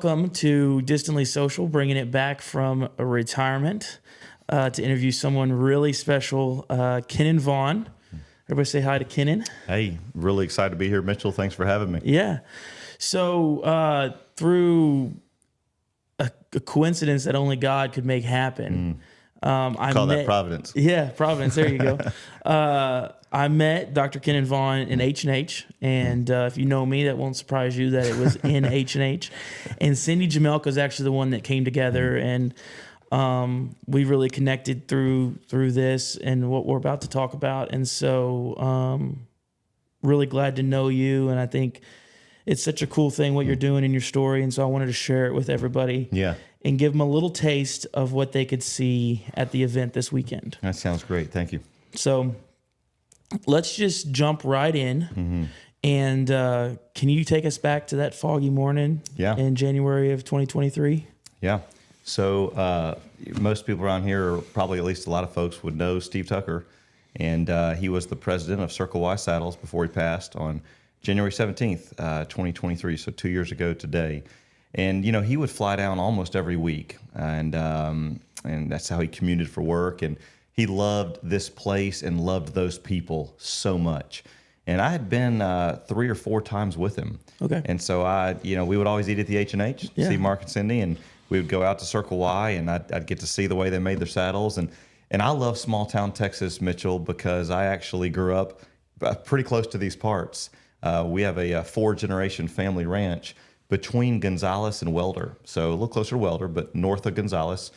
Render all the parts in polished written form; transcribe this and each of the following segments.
welcome to Distantly Social, bringing it back from a retirement to interview someone really special, Kennon Vaughan. Everybody say hi to Kennon. Hey, really excited to be here, Mitchell. Thanks for having me. Yeah. So through a coincidence that only God could make happen, I call that providence. Yeah, providence. There you go. I met Dr. Kennon Vaughan in H&H, and if you know me, that won't surprise you that it was in H&H. And Cindy Jamelka is actually the one that came together, and we really connected through this and what we're about to talk about. And so really glad to know you, and I think it's such a cool thing what you're doing in your story, and so I wanted to share it with everybody. Yeah. And give them a little taste of what they could see at the event this weekend. That sounds great. Thank you. So let's just jump right in. Mm-hmm. And can you take us back to that foggy morning in January of 2023? Yeah. So most people around here, or probably at least a lot of folks, would know Steve Tucker. And he was the president of Circle Y Saddles before he passed on January 17th, 2023. So 2 years ago today. And, you know, he would fly down almost every week, and that's how he commuted for work. And he loved this place and loved those people so much. And I had been 3 or 4 times with him. Okay. And so we would always eat at the H&H, see Mark and Cindy, and we would go out to Circle Y, and I'd get to see the way they made their saddles. And I love small town Texas, Mitchell, because I actually grew up pretty close to these parts. We have a 4-generation family ranch between Gonzales and Welder. So a little closer to Welder, but north of Gonzales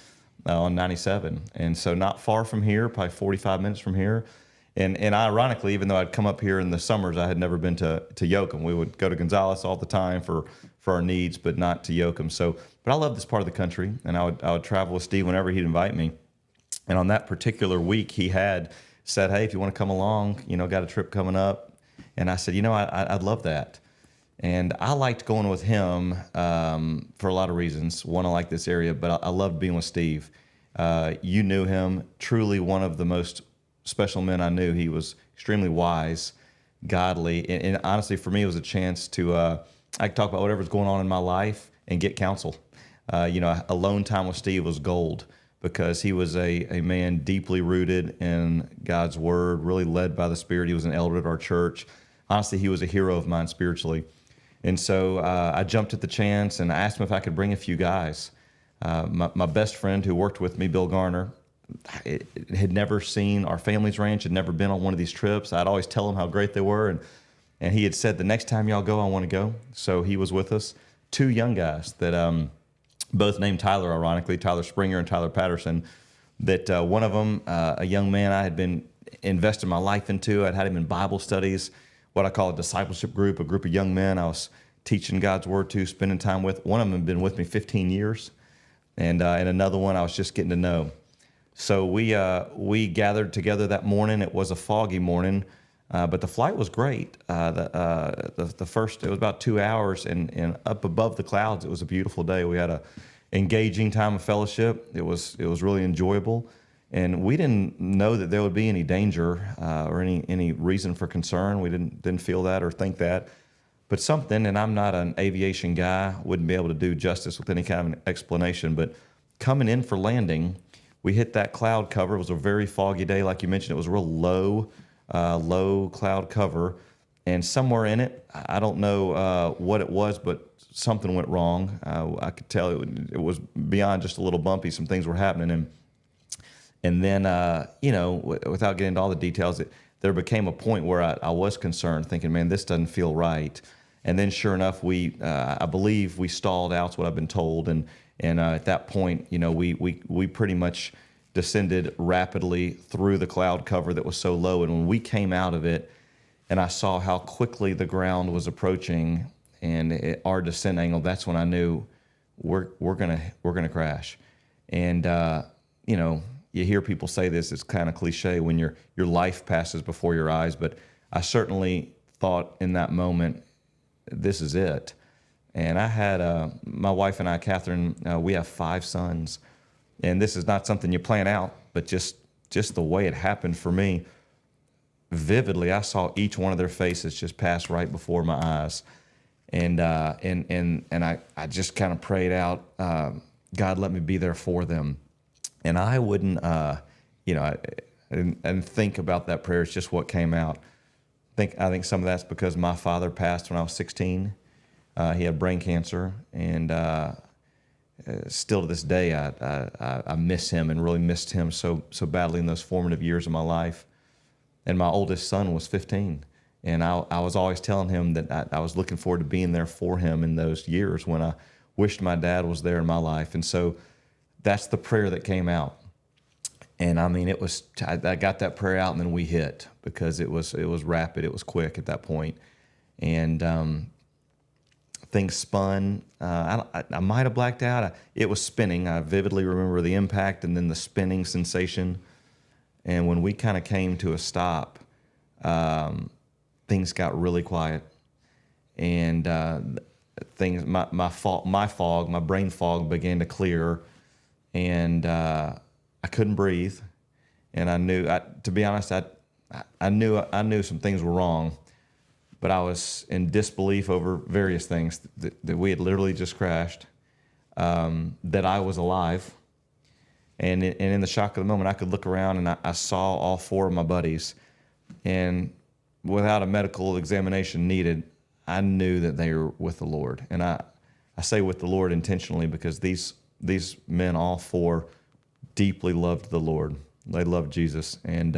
on 97. And so not far from here, probably 45 minutes from here. And ironically, even though I'd come up here in the summers, I had never been to Yoakum. We would go to Gonzales all the time for our needs, but not to Yoakum. So, but I love this part of the country, and I would travel with Steve whenever he'd invite me. And on that particular week, he had said, "Hey, if you want to come along, got a trip coming up." And I said, I'd love that. And I liked going with him for a lot of reasons. One, I like this area, but I loved being with Steve. You knew him, truly one of the most special men I knew. He was extremely wise, godly, and honestly, for me, it was a chance to I could talk about whatever's going on in my life and get counsel. Alone time with Steve was gold, because he was a man deeply rooted in God's word, really led by the Spirit. He was an elder at our church. Honestly, he was a hero of mine spiritually. And so I jumped at the chance, and I asked him if I could bring a few guys. My best friend who worked with me, Bill Garner, had never seen our family's ranch, had never been on one of these trips. I'd always tell him how great they were, and he had said, "The next time y'all go, I want to go." So he was with us. 2 young guys that both named Tyler, ironically, Tyler Springer and Tyler Patterson, that one of them, a young man I had been investing my life into. I'd had him in Bible studies, what I call a discipleship group, a group of young men I was teaching God's word to, spending time with. One of them had been with me 15 years, and another one I was just getting to know. So we gathered together that morning. It was a foggy morning, but the flight was great. The first, it was about 2 hours, and up above the clouds, it was a beautiful day. We had a engaging time of fellowship. It was really enjoyable. And we didn't know that there would be any danger or any reason for concern. We didn't feel that or think that. But something, and I'm not an aviation guy, wouldn't be able to do justice with any kind of an explanation, but coming in for landing, we hit that cloud cover. It was a very foggy day. Like you mentioned, it was a real low cloud cover. And somewhere in it, I don't know what it was, but something went wrong. I could tell it was beyond just a little bumpy. Some things were happening. And then, without getting into all the details, there became a point where I was concerned, thinking, man, this doesn't feel right. And then sure enough, I believe we stalled out, is what I've been told. And at that point, we pretty much descended rapidly through the cloud cover that was so low. And when we came out of it, and I saw how quickly the ground was approaching and our descent angle, that's when I knew we're gonna crash. And you hear people say this, it's kind of cliche when your life passes before your eyes, but I certainly thought in that moment, this is it. And I had my wife and I, Catherine, we have 5 sons, and this is not something you plan out, but just the way it happened for me, vividly, I saw each one of their faces just pass right before my eyes. And I just kind of prayed out, God, let me be there for them. And I wouldn't, I didn't think about that prayer. It's just what came out. I think some of that's because my father passed when I was 16. He had brain cancer, and still to this day, I miss him and really missed him so badly in those formative years of my life. And my oldest son was 15. And I was always telling him that I was looking forward to being there for him in those years when I wished my dad was there in my life. And so that's the prayer that came out. And I mean, I got that prayer out, and then we hit, because it was rapid, it was quick at that point. And things spun. I might have blacked out. It was spinning. I vividly remember the impact and then the spinning sensation. And when we kind of came to a stop, things got really quiet, and my brain fog began to clear, and I couldn't breathe, and I knew, to be honest, I knew some things were wrong, but I was in disbelief over various things that we had literally just crashed, that I was alive. And in the shock of the moment, I could look around, and I saw all four of my buddies. And without a medical examination needed, I knew that they were with the Lord. And I say with the Lord intentionally, because these men, all four, deeply loved the Lord. They loved Jesus. And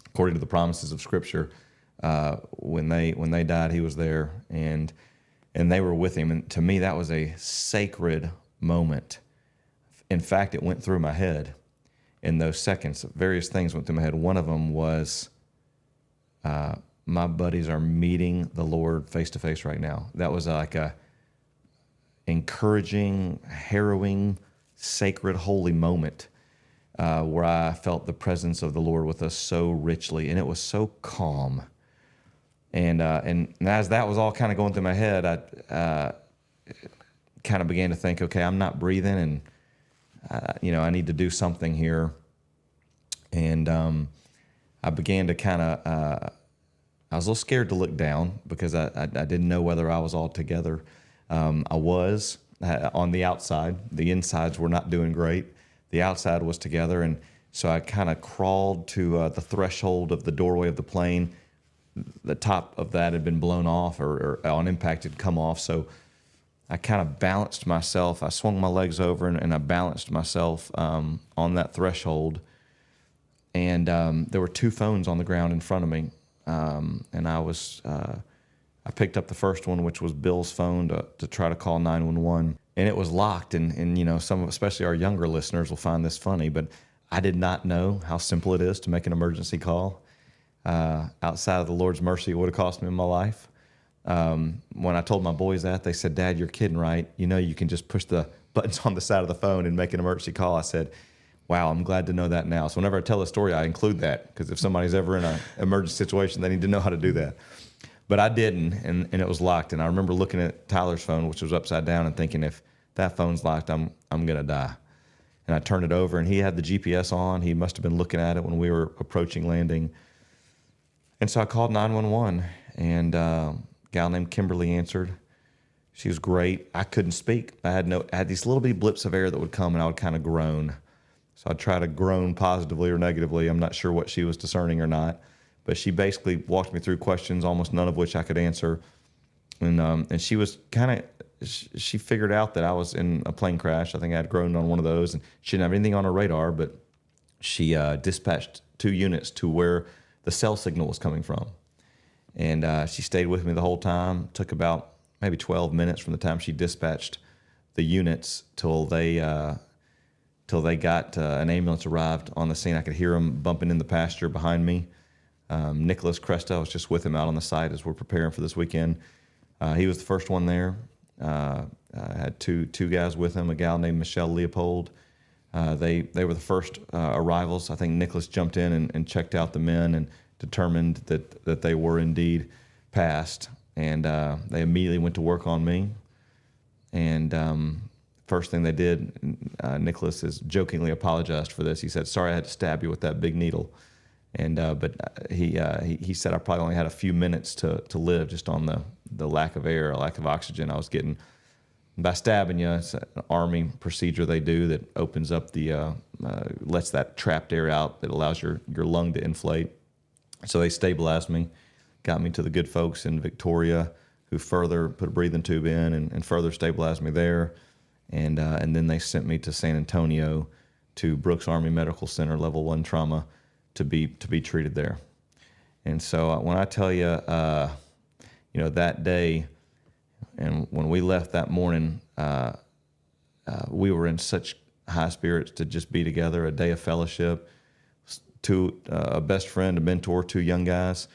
according to the promises of Scripture, when they died, he was there. And they were with him. And to me, that was a sacred moment. In fact, it went through my head in those seconds. Various things went through my head. One of them was, my buddies are meeting the Lord face to face right now. That was like a encouraging, harrowing, sacred, holy moment where I felt the presence of the Lord with us so richly, and it was so calm. And as that was all kind of going through my head, I kind of began to think, okay, I'm not breathing, and I need to do something here. And I began to kind of, I was a little scared to look down, because I didn't know whether I was all together. I was on the outside. The insides were not doing great. The outside was together. And so I kind of crawled to the threshold of the doorway of the plane. The top of that had been blown off, or on impact had come off. So I kind of balanced myself. I swung my legs over, and I balanced myself on that threshold. And there were two phones on the ground in front of me. And I picked up the first one, which was Bill's phone, to try to call 911. And it was locked. And some, especially our younger listeners, will find this funny, but I did not know how simple it is to make an emergency call. Outside of the Lord's mercy, it would have cost me my life. When I told my boys that, they said, "Dad, you're kidding, right? You can just push the buttons on the side of the phone and make an emergency call." I said, "Wow, I'm glad to know that now." So whenever I tell a story, I include that, because if somebody's ever in an emergency situation, they need to know how to do that. But I didn't, and it was locked. And I remember looking at Tyler's phone, which was upside down, and thinking, if that phone's locked, I'm going to die. And I turned it over, and he had the GPS on. He must have been looking at it when we were approaching landing. And so I called 911, and a gal named Kimberly answered. She was great. I couldn't speak. I had these little bitty blips of air that would come, and I would kind of groan. So I'd try to groan positively or negatively. I'm not sure what she was discerning or not. But she basically walked me through questions, almost none of which I could answer. And she was she figured out that I was in a plane crash. I think I had groaned on one of those. And she didn't have anything on her radar, but she dispatched 2 units to where the cell signal was coming from. And she stayed with me the whole time. Took about maybe 12 minutes from the time she dispatched the units till they got an ambulance arrived on the scene. I could hear them bumping in the pasture behind me. Nicholas Cresta, I was just with him out on the site as we're preparing for this weekend. He was the first one there. I had two guys with him, a gal named Michelle Leopold. They were the first arrivals. I think Nicholas jumped in and checked out the men and determined that they were indeed passed. And they immediately went to work on me. And first thing they did, Nicholas has jokingly apologized for this. He said, "Sorry I had to stab you with that big needle." And but he said I probably only had a few minutes to live just on the lack of air, lack of oxygen I was getting. By stabbing you, it's an Army procedure they do that opens up lets that trapped air out that allows your lung to inflate. So they stabilized me, got me to the good folks in Victoria, who further put a breathing tube in and further stabilized me there. And then they sent me to San Antonio to Brooks Army Medical Center, Level 1 trauma, to be treated there. And so when I tell you, that day, and when we left that morning, we were in such high spirits to just be together, a day of fellowship, a best friend, a mentor, two young guys.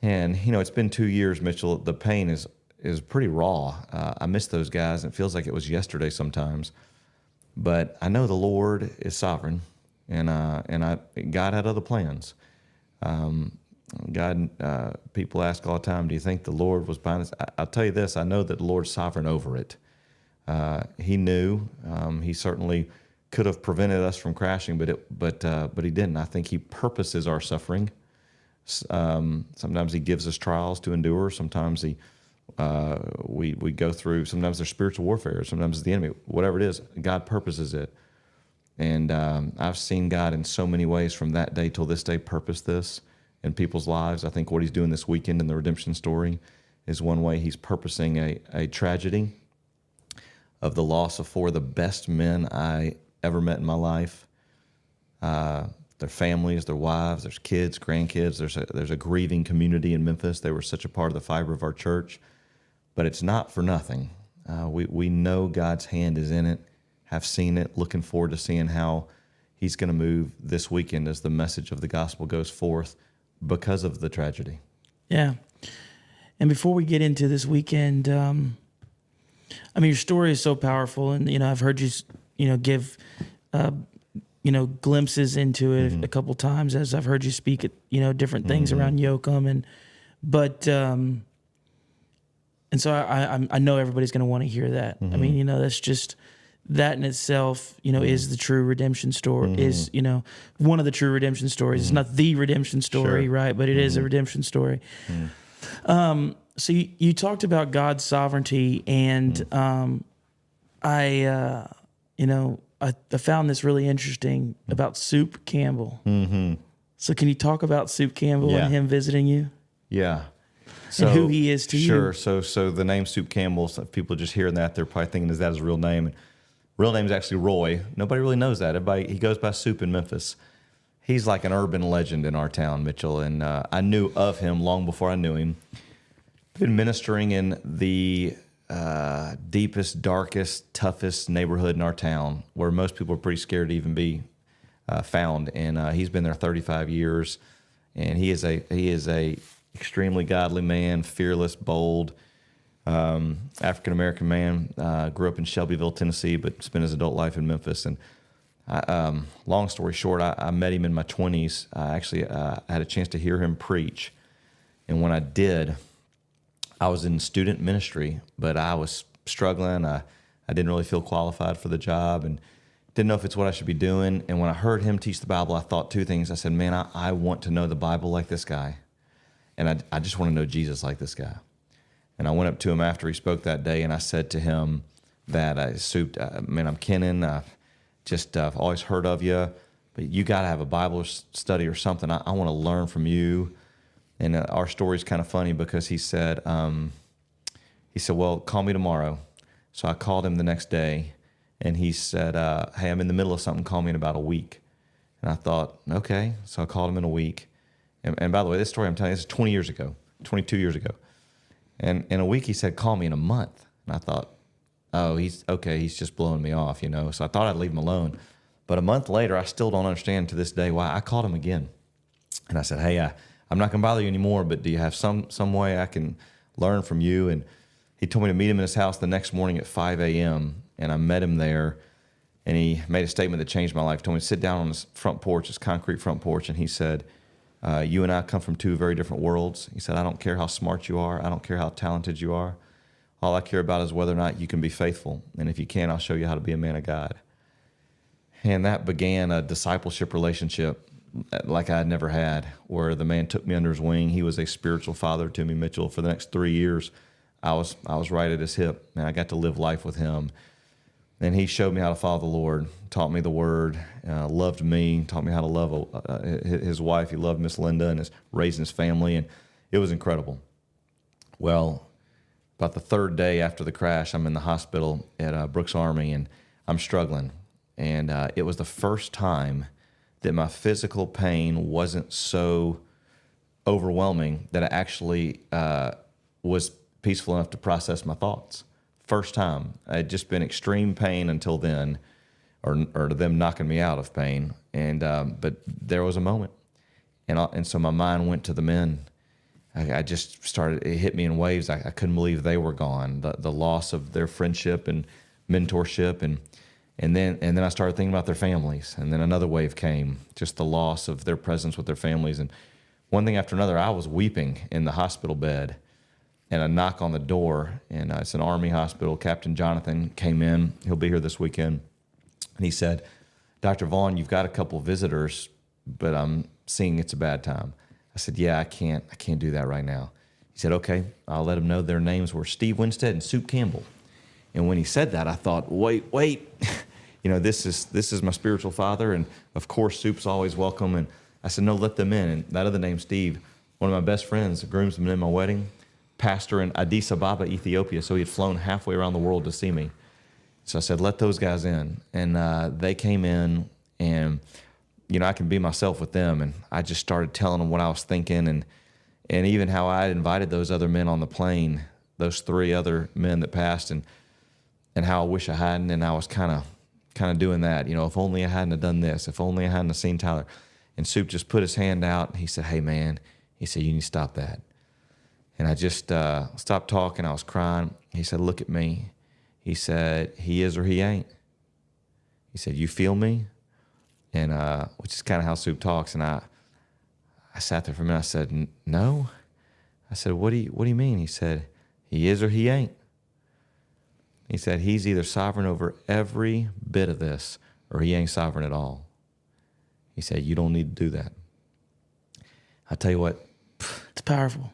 And, it's been 2 years, Mitchell. The pain is pretty raw. I miss those guys. It feels like it was yesterday sometimes. But I know the Lord is sovereign, and God had other plans. People ask all the time, do you think the Lord was behind this? I'll tell you this, I know that the Lord's sovereign over it. He knew. He certainly could have prevented us from crashing, but he didn't. I think he purposes our suffering. Sometimes he gives us trials to endure. Sometimes we go through, sometimes there's spiritual warfare. Sometimes it's the enemy. Whatever it is, God purposes it. And I've seen God in so many ways from that day till this day purpose this in people's lives. I think what he's doing this weekend in the redemption story is one way he's purposing a tragedy of the loss of four of the best men I ever met in my life. Their families, their wives, there's kids, grandkids. There's a grieving community in Memphis. They were such a part of the fiber of our church. But it's not for nothing. We know God's hand is in it, have seen it, looking forward to seeing how he's going to move this weekend as the message of the gospel goes forth because of the tragedy. Yeah. And before we get into this weekend, your story is so powerful. And, I've heard you, give, glimpses into it a couple times as I've heard you speak at, different things around Yoakum. And so I know everybody's going to want to hear that. That's just, that in itself, is the true redemption story, is, one of the true redemption stories. It's not the redemption story, sure, right? But it is a redemption story. So you talked about God's sovereignty, and I found this really interesting about Soup Campbell. So can you talk about Soup Campbell and him visiting you? Yeah. And who he is to you? Sure. So the name Soup Campbell, so if people just hearing that, they're probably thinking, is that his real name? Real name is actually Roy. Nobody really knows that. He goes by Soup in Memphis. He's like an urban legend in our town, Mitchell, and I knew of him long before I knew him. Been ministering in the deepest, darkest, toughest neighborhood in our town, where most people are pretty scared to even be found. And he's been there 35 years, and he is a extremely godly man, fearless, bold, African American man. Grew up in Shelbyville, Tennessee, but spent his adult life in Memphis. And long story short, I met him in my 20s. I actually had a chance to hear him preach, and when I did, I was in student ministry, but I was struggling. I didn't really feel qualified for the job and didn't know if it's what I should be doing. And when I heard him teach the Bible, I thought two things. I said, man, I want to know the Bible like this guy. And I just want to know Jesus like this guy. And I went up to him after he spoke that day, and I said to him that, man, I'm Kennon. I've always heard of you, but you got to have a Bible study or something. I want to learn from you. And our story's kind of funny because he said, well, call me tomorrow. So I called him the next day, and he said, hey, I'm in the middle of something. Call me in about a week. And I thought, okay. So I called him in a week. And by the way, this story I'm telling you, this is 22 years ago. And in a week, he said, call me in a month. And I thought, oh, he's just blowing me off, So I thought I'd leave him alone. But a month later, I still don't understand to this day why. I called him again. And I said, hey, I'm not going to bother you anymore, but do you have some way I can learn from you? And he told me to meet him in his house the next morning at 5 a.m., and I met him there, and he made a statement that changed my life. He told me to sit down on his front porch, his concrete front porch, and he said, you and I come from two very different worlds. He said, I don't care how smart you are. I don't care how talented you are. All I care about is whether or not you can be faithful. And if you can, I'll show you how to be a man of God. And that began a discipleship relationship like I had never had, where the man took me under his wing. He was a spiritual father to me, Mitchell. For the next 3 years, I was right at his hip, and I got to live life with him. And he showed me how to follow the Lord, taught me the Word, loved me, taught me how to love his wife. He loved Miss Linda and raising his family, and it was incredible. Well, about the third day after the crash, I'm in the hospital at Brooks Army, and I'm struggling. And it was the first time that my physical pain wasn't so overwhelming that I actually was peaceful enough to process my thoughts. First time. I had just been extreme pain until then, or them knocking me out of pain. And but there was a moment, and so my mind went to the men. I just started. It hit me in waves. I couldn't believe they were gone. The loss of their friendship and mentorship, and then I started thinking about their families. And then another wave came, just the loss of their presence with their families. And one thing after another, I was weeping in the hospital bed. And a knock on the door, and it's an Army hospital. Captain Jonathan came in. He'll be here this weekend. And he said, Dr. Vaughan, you've got a couple visitors, but I'm seeing it's a bad time. I said, yeah, I can't do that right now. He said, okay, I'll let them know their names were Steve Winstead and Soup Campbell. And when he said that, I thought, wait, this is my spiritual father, and of course Soup's always welcome. And I said, no, let them in. And that other name, Steve, one of my best friends, the groomsman in my wedding, pastor in Addis Ababa, Ethiopia, so he had flown halfway around the world to see me. So I said, let those guys in. And they came in, and, I can be myself with them. And I just started telling them what I was thinking, and even how I had invited those other men on the plane, those 3 other men that passed, and how I wish I hadn't. And I was kind of doing that, if only I hadn't have done this, if only I hadn't have seen Tyler. And Soup just put his hand out, and he said, hey, man, he said, you need to stop that. And I just stopped talking. I was crying. He said, look at me. He said, he is or he ain't. He said, you feel me? And which is kind of how Soup talks. And I sat there for a minute. I said, no. I said, what do you mean? He said, he is or he ain't. He said, he's either sovereign over every bit of this, or he ain't sovereign at all. He said, you don't need to do that. I tell you what. It's powerful.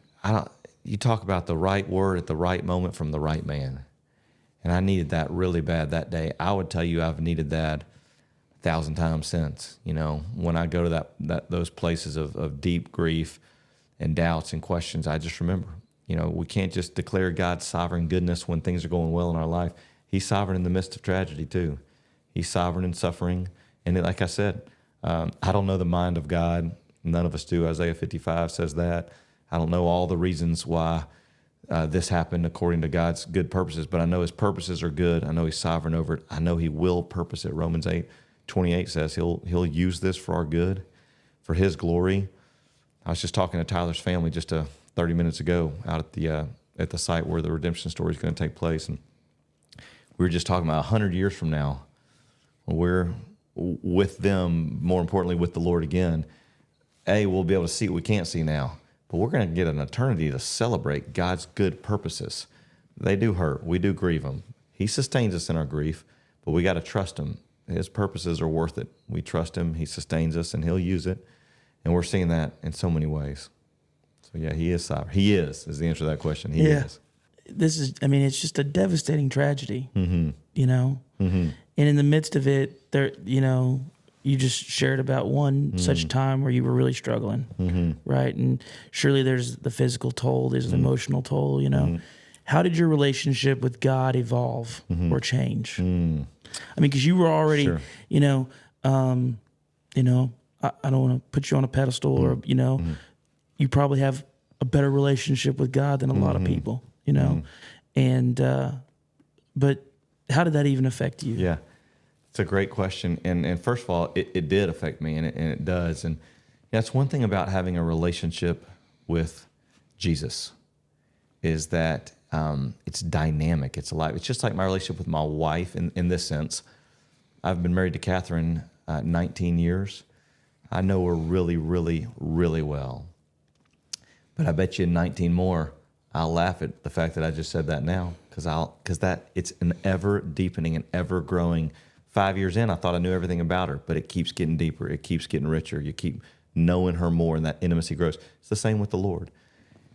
You talk about the right word at the right moment from the right man. And I needed that really bad that day. I would tell you I've needed that 1,000 times since. When I go to those places of deep grief and doubts and questions, I just remember, we can't just declare God's sovereign goodness when things are going well in our life. He's sovereign in the midst of tragedy too. He's sovereign in suffering. And like I said, I don't know the mind of God. None of us do. Isaiah 55 says that. I don't know all the reasons why this happened according to God's good purposes, but I know his purposes are good. I know he's sovereign over it. I know he will purpose it. Romans 8:28 says he'll use this for our good, for his glory. I was just talking to Tyler's family just 30 minutes ago out at the site where the redemption story is going to take place, and we were just talking about 100 years from now, we're with them, more importantly with the Lord again. We'll be able to see what we can't see now. But we're going to get an eternity to celebrate God's good purposes. They do hurt. We do grieve him. He sustains us in our grief, but we got to trust him. His purposes are worth it. We trust him. He sustains us, and he'll use it. And we're seeing that in so many ways. So, yeah, he is sovereign. He is the answer to that question. He is. It's just a devastating tragedy, Mm-hmm. Mm-hmm. And in the midst of it, you just shared about one such time where you were really struggling, right? And surely there's the physical toll, there's the emotional toll, How did your relationship with God evolve or change? Because you were already, Sure. I don't want to put you on a pedestal or, you probably have a better relationship with God than a lot of people, and, but how did that even affect you? Yeah. It's a great question. And first of all, it did affect me, and it does. And that's one thing about having a relationship with Jesus is that it's dynamic. It's alive. It's just like my relationship with my wife in this sense. I've been married to Catherine 19 years. I know her really, really, really well. But I bet you in 19 more, I'll laugh at the fact that I just said that now because that it's an ever deepening and ever growing 5 years in, I thought I knew everything about her, but it keeps getting deeper. It keeps getting richer. You keep knowing her more, and that intimacy grows. It's the same with the Lord.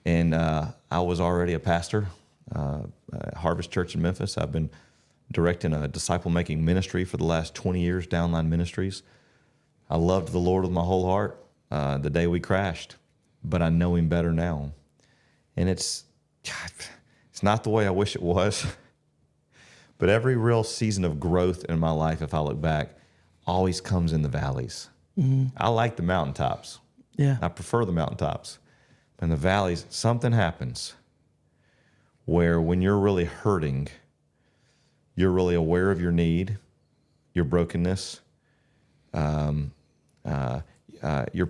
And I was already a pastor at Harvest Church in Memphis. I've been directing a disciple-making ministry for the last 20 years, Downline Ministries. I loved the Lord with my whole heart the day we crashed, but I know him better now. And it's not the way I wish it was. But every real season of growth in my life, if I look back, always comes in the valleys. Mm-hmm. I like the mountaintops. Yeah. I prefer the mountaintops. But in the valleys, something happens where when you're really hurting, you're really aware of your need, your brokenness, your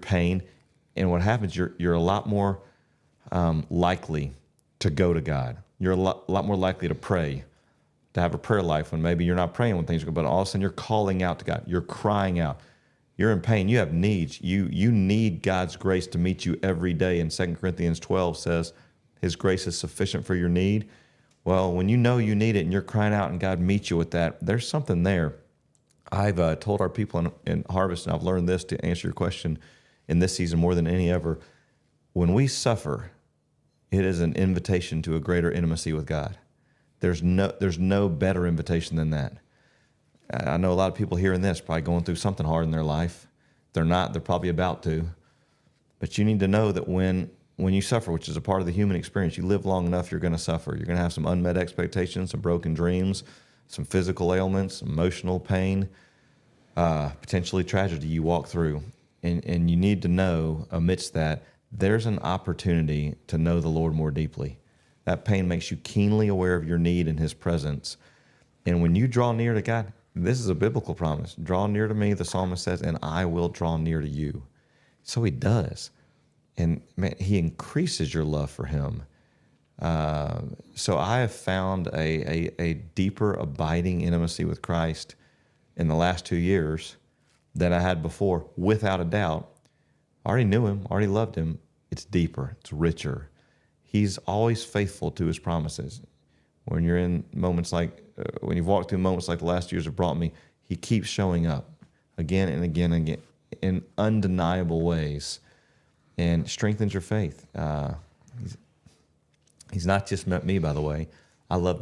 pain. And what happens, you're a lot more likely to go to God. You're a lot more likely to pray, to have a prayer life when maybe you're not praying when things are good, but all of a sudden you're calling out to God. You're crying out. You're in pain. You have needs. You need God's grace to meet you every day. And 2 Corinthians 12 says his grace is sufficient for your need. Well, when you know you need it and you're crying out and God meets you with that, there's something there. I've told our people in Harvest, and I've learned this to answer your question in this season more than any ever. When we suffer, it is an invitation to a greater intimacy with God. There's no better invitation than that. I know a lot of people hearing this probably going through something hard in their life. They're not. They're probably about to. But you need to know that when you suffer, which is a part of the human experience, you live long enough, you're going to suffer. You're going to have some unmet expectations, some broken dreams, some physical ailments, emotional pain, potentially tragedy you walk through. And you need to know amidst that, there's an opportunity to know the Lord more deeply. That pain makes you keenly aware of your need and his presence. And when you draw near to God, this is a biblical promise. Draw near to me, the psalmist says, and I will draw near to you. So he does. And man, he increases your love for him. So I have found a deeper, abiding intimacy with Christ in the last 2 years than I had before, without a doubt. I already knew him, already loved him. It's deeper, it's richer. He's always faithful to his promises. When you're in moments like, when you've walked through moments like the last years have brought me, he keeps showing up again and again and again in undeniable ways and strengthens your faith. He's not just met me, by the way. I love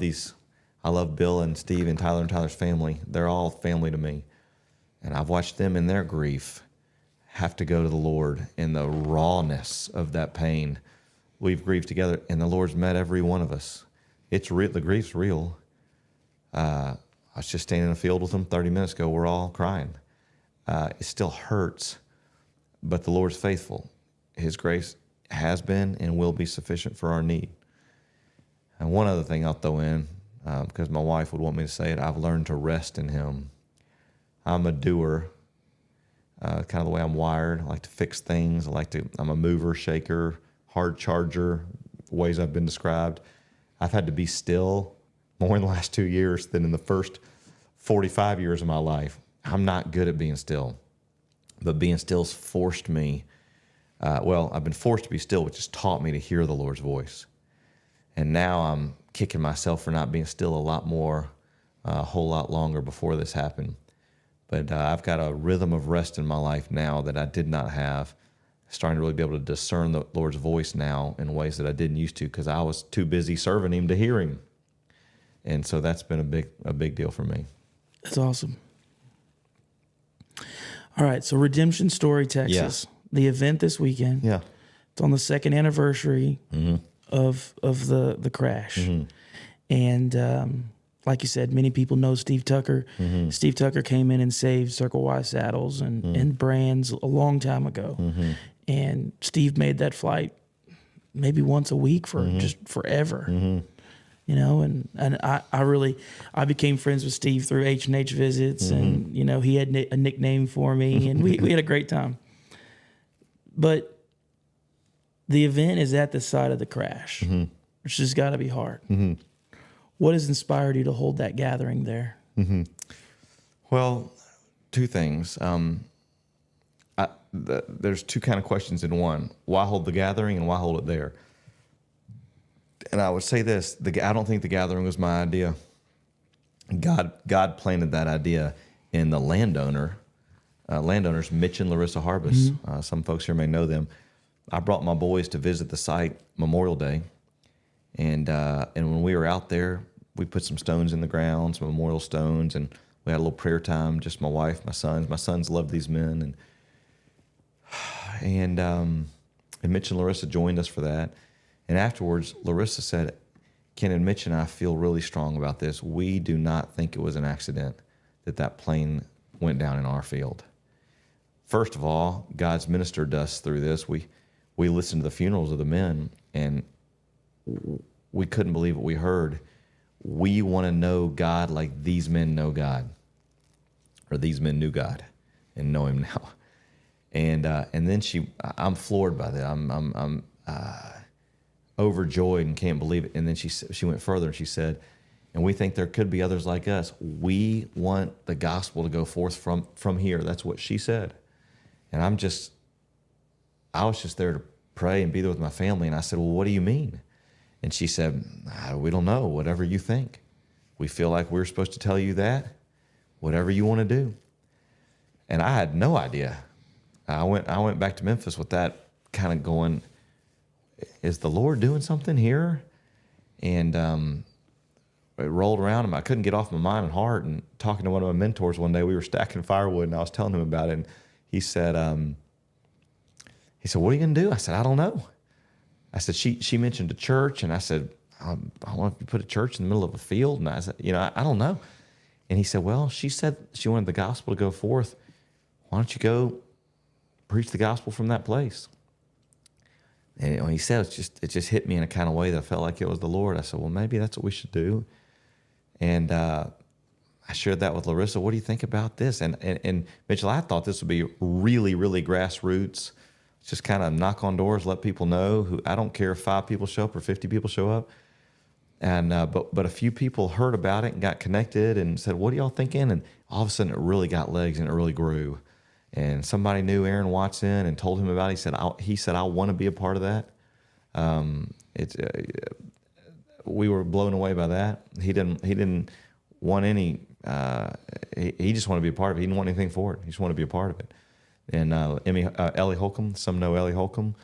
Bill and Steve and Tyler's family. They're all family to me. And I've watched them in their grief have to go to the Lord in the rawness of that pain. We've grieved together, and the Lord's met every one of us. It's real. The grief's real. I was just standing in a field with them 30 minutes ago. We're all crying. It still hurts, but the Lord's faithful. His grace has been and will be sufficient for our need. And one other thing I'll throw in, because my wife would want me to say it, I've learned to rest in him. I'm a doer, kind of the way I'm wired. I like to fix things. I'm a mover, shaker, hard charger, ways I've been described. I've had to be still more in the last 2 years than in the first 45 years of my life. I'm not good at being still, but being still's forced me. I've been forced to be still, which has taught me to hear the Lord's voice. And now I'm kicking myself for not being still a lot more, a whole lot longer before this happened. But I've got a rhythm of rest in my life now that I did not have. Starting to really be able to discern the Lord's voice now in ways that I didn't used to because I was too busy serving him to hear him. And so that's been a big deal for me. That's awesome. All right, so Redemption Story, Texas. Yeah. The event this weekend. Yeah. It's on the second anniversary of the crash. Mm-hmm. And like you said, many people know Steve Tucker. Mm-hmm. Steve Tucker came in and saved Circle Y saddles and brands a long time ago. Mm-hmm. And Steve made that flight maybe once a week for just forever. Mm-hmm. You know, and I became friends with Steve through H&H visits, and, you know, he had a nickname for me, and we had a great time. But the event is at the site of the crash, which has got to be hard. Mm-hmm. What has inspired you to hold that gathering there? Mm-hmm. Well, two things. There's two kind of questions in one. Why hold the gathering and why hold it there? And I would say this, I don't think the gathering was my idea. God planted that idea. and the landowners, Mitch and Larissa Harbus. Some folks here may know them. I brought my boys to visit the site Memorial Day, and when we were out there, we put some stones in the ground, some memorial stones, and we had a little prayer time. Just my wife, my sons. My sons love these men, and Mitch and Larissa joined us for that. And afterwards, Larissa said, "Ken and Mitch and I feel really strong about this. We do not think it was an accident that plane went down in our field. First of all, God's ministered to us through this. We listened to the funerals of the men, and we couldn't believe what we heard. We want to know God like these men know God, or these men knew God and know Him now." And then I'm floored by that. I'm overjoyed and can't believe it. And then she went further and she said, "And we think there could be others like us. We want the gospel to go forth from here." That's what she said. And I was just there to pray and be there with my family. And I said, "Well, what do you mean?" And she said, "We don't know. Whatever you think. We feel like we're supposed to tell you that. Whatever you want to do." And I had no idea. I went back to Memphis with that kind of going, is the Lord doing something here? And it rolled around and I couldn't get off my mind and heart. And talking to one of my mentors one day, we were stacking firewood and I was telling him about it. And he said, "What are you going to do?" I said, "I don't know." I said, she mentioned a church. And I said, "I want to put a church in the middle of a field." And I said, I don't know. And he said, "Well, she said she wanted the gospel to go forth. Why don't you go preach the gospel from that place?" And when he said it just hit me in a kind of way that I felt like it was the Lord. I said, "Well, maybe that's what we should do." And I shared that with Larissa. "What do you think about this?" And Mitchell, I thought this would be really, really grassroots. Just kind of knock on doors, let people know. I don't care if 5 people show up or 50 people show up. And but a few people heard about it and got connected and said, "What are y'all thinking?" And all of a sudden, it really got legs and it really grew. And somebody knew Aaron Watson and told him about it. He said, "I want to be a part of that." We were blown away by that. He didn't want any. He just wanted to be a part of it. He didn't want anything for it. He just wanted to be a part of it. And Ellie Holcomb, some know Ellie Holcomb.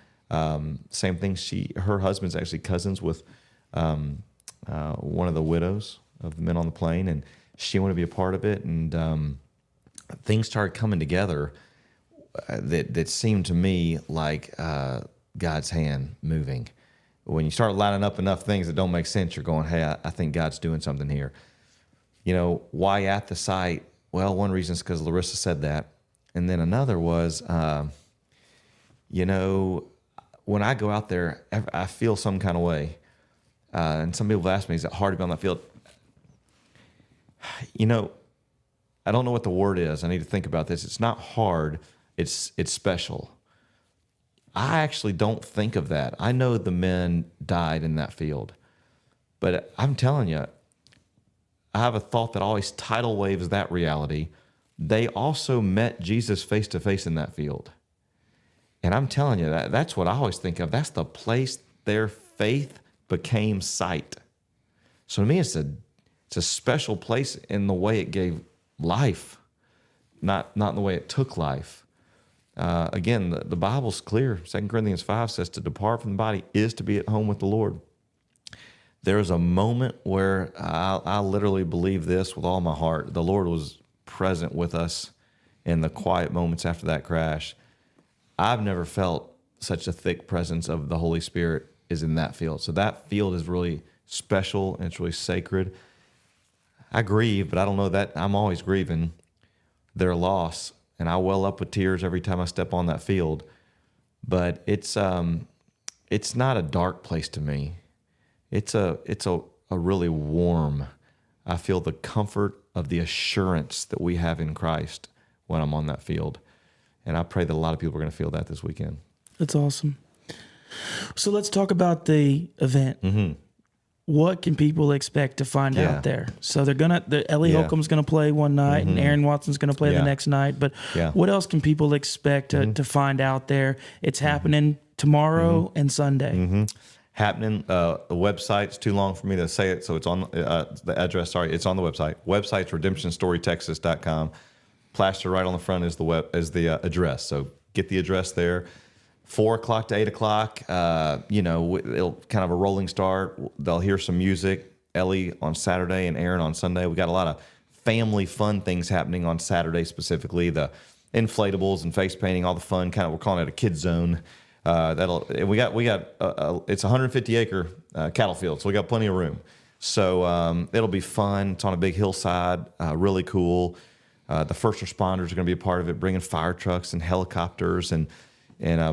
Same thing. Her husband's actually cousins with one of the widows of the men on the plane, and she wanted to be a part of it. And things started coming together that seemed to me like God's hand moving. When you start lining up enough things that don't make sense, you're going, "Hey, I think God's doing something here." Why at the site? Well, one reason is because Larissa said that. And then another was, when I go out there, I feel some kind of way. And some people have asked me, "Is it hard to be on that field?" I don't know what the word is. I need to think about this. It's not hard. It's special. I actually don't think of that. I know the men died in that field. But I'm telling you, I have a thought that always tidal waves that reality. They also met Jesus face to face in that field. And I'm telling you, that's what I always think of. That's the place their faith became sight. So to me, it's a special place in the way it gave life, not in the way it took life. Again, the Bible's clear. 2 Corinthians 5 says to depart from the body is to be at home with the Lord. There's a moment where I literally believe this with all my heart. The Lord was present with us in the quiet moments after that crash. I've never felt such a thick presence of the Holy Spirit as in that field. So that field is really special and it's really sacred. I grieve, but I don't know that I'm always grieving their loss, and I well up with tears every time I step on that field. But it's not a dark place to me. It's a really warm. I feel the comfort of the assurance that we have in Christ when I'm on that field. And I pray that a lot of people are going to feel that this weekend. That's awesome. So let's talk about the event. Mm-hmm. What can people expect to find out there? So Ellie Holcomb's gonna play one night, and Aaron Watson's gonna play the next night. But what else can people expect to find out there? It's happening tomorrow and Sunday. Mm-hmm. Happening. The website's too long for me to say it, so it's on the address. Sorry, it's on the website. Website's redemptionstorytexas.com. plastered right on the front is the address. So get the address there. 4 o'clock to 8 o'clock, it'll kind of a rolling start. They'll hear some music. Ellie on Saturday and Aaron on Sunday. We got a lot of family fun things happening on Saturday specifically. The inflatables and face painting, all the fun. We're calling it a kid zone. We got it's a 150-acre cattle field, so we got plenty of room. So it'll be fun. It's on a big hillside, really cool. The first responders are going to be a part of it, bringing fire trucks and helicopters and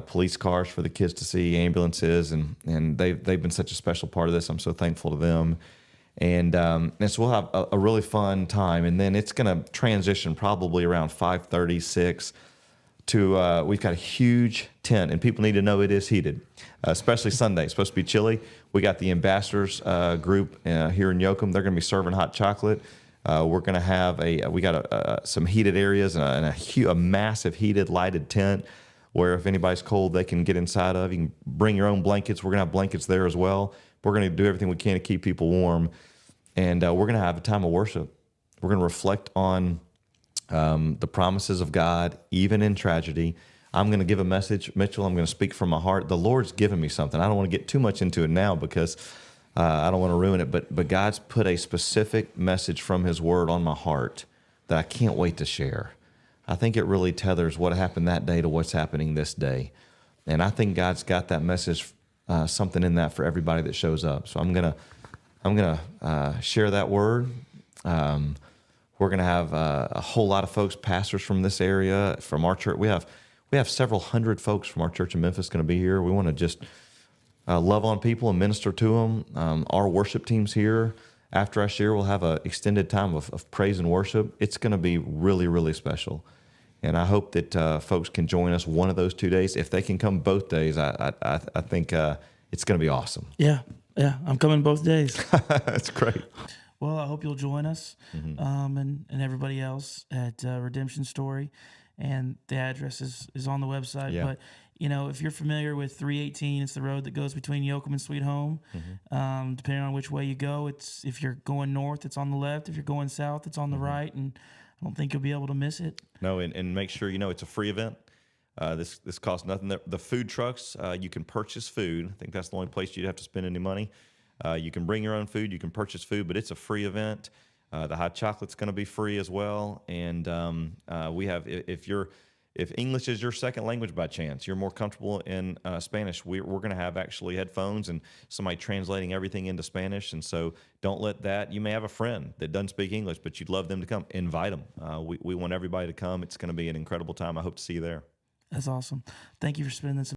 police cars for the kids to see, ambulances, and they've been such a special part of this. I'm so thankful to them. And so we'll have a really fun time. And then it's going to transition probably around 5:30, 6 to we've got a huge tent, and people need to know it is heated, especially Sunday. It's supposed to be chilly. We got the ambassadors group here in Yoakum. They're going to be serving hot chocolate. We're going to have some heated areas and a massive heated lighted tent where if anybody's cold, they can get inside of. You can bring your own blankets. We're going to have blankets there as well. We're going to do everything we can to keep people warm. And we're going to have a time of worship. We're going to reflect on the promises of God, even in tragedy. I'm going to give a message, Mitchell. I'm going to speak from my heart. The Lord's given me something. I don't want to get too much into it now because I don't want to ruin it. But God's put a specific message from His Word on my heart that I can't wait to share. I think it really tethers what happened that day to what's happening this day. And I think God's got that message, something in that for everybody that shows up. So I'm gonna share that word. We're gonna have a whole lot of folks, pastors from this area, from our church. We have several hundred folks from our church in Memphis going to be here. We want to just love on people and minister to them. Our worship team's here. After I share, we'll have an extended time of praise and worship. It's going to be really, really special. And I hope that folks can join us one of those 2 days. If they can come both days, I think it's going to be awesome. Yeah, I'm coming both days. That's great. Well, I hope you'll join us and everybody else at Redemption Story. And the address is on the website. Yeah. But, if you're familiar with 318, it's the road that goes between Yoakum and Sweet Home. Depending on which way you go, if you're going north, it's on the left. If you're going south, it's on the right. And I don't think you'll be able to miss it. No, and make sure it's a free event. This costs nothing. The food trucks, you can purchase food. I think that's the only place you'd have to spend any money. You can bring your own food. You can purchase food, but it's a free event. The hot chocolate's going to be free as well. And we have, if English is your second language by chance, you're more comfortable in Spanish, we're going to have actually headphones and somebody translating everything into Spanish. And so don't let that, you may have a friend that doesn't speak English, but you'd love them to come. Invite them. We want everybody to come. It's going to be an incredible time. I hope to see you there. That's awesome. Thank you for spending this